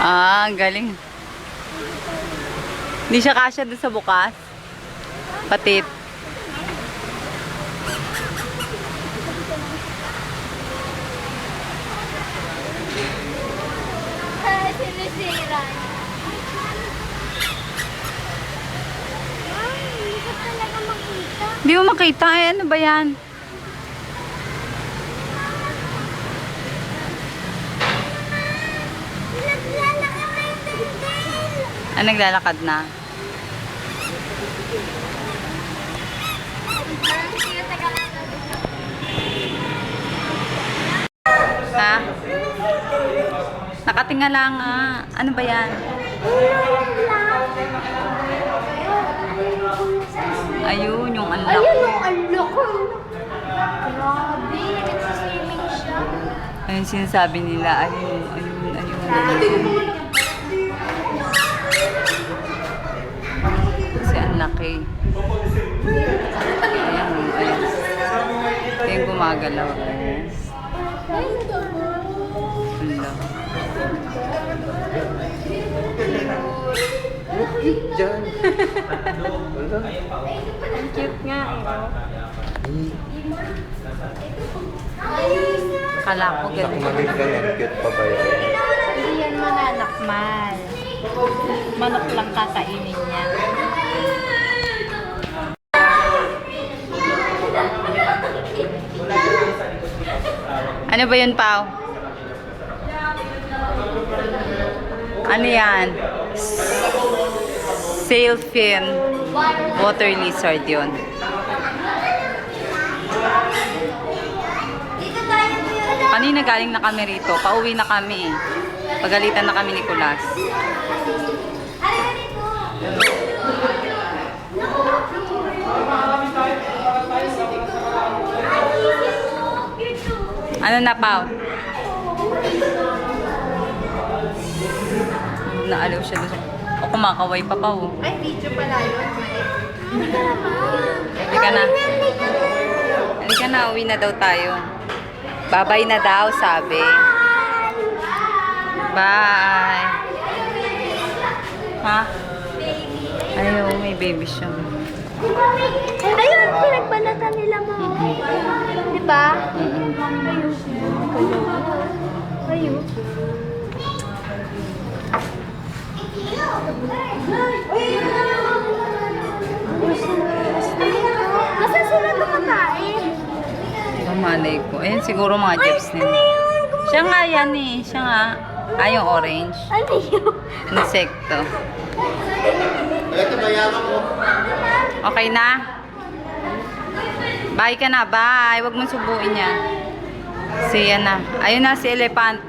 Ah, ang galing. Hindi siya kasya doon sa bukas. Patit. Sinisira. Hindi ko talaga makita. Hindi mo makita eh. Ano ba yan? Naglalakad na yung tingin. Ah, naglalakad na. Ha? Nakatingala nga. Ano ba yan? Ayun, yung unlock. Ayun yung unlock ko. Grabe, nagsiswimming siya. Ayun sinasabi nila. Ayun. Kasi ang laki. Ayun. Ito yung gumagalaw. Hello. Diyan. Ang cute nga Akala ko Sa ganun. kumalit ganyan, cute pa ba yan? Hindi yan mananakmal. Manok lang kakainin niya. Ano ba yun, Pao? Ano yan? Sailfin water lizard yun. Kanina galing na kami rito. Pauwi na kami. Pagalitan na kami ni Kulas. Ano na, Pao? Naaliw siya doon. O, kumakaway pa, Pao. Ay, video pala yun. Halika na. Halika na, uwi na daw tayo. Babay na daw, sabi. Bye. Ha? Ayaw, may baby siya. Ayun, pinagbanatan nila mo. Di ba? Ayun. Nasa sila kumakain? Ang malay ko. Ayan, siguro mga jeeps nila. Siya nga yan eh. Siya nga. Ah, yung orange. Ano yun? Insekto. Ito, bayaran ko. Okay na? Bye ka na. Bye. Huwag mong subuin yan. Siya na. Ayun na si Elephant.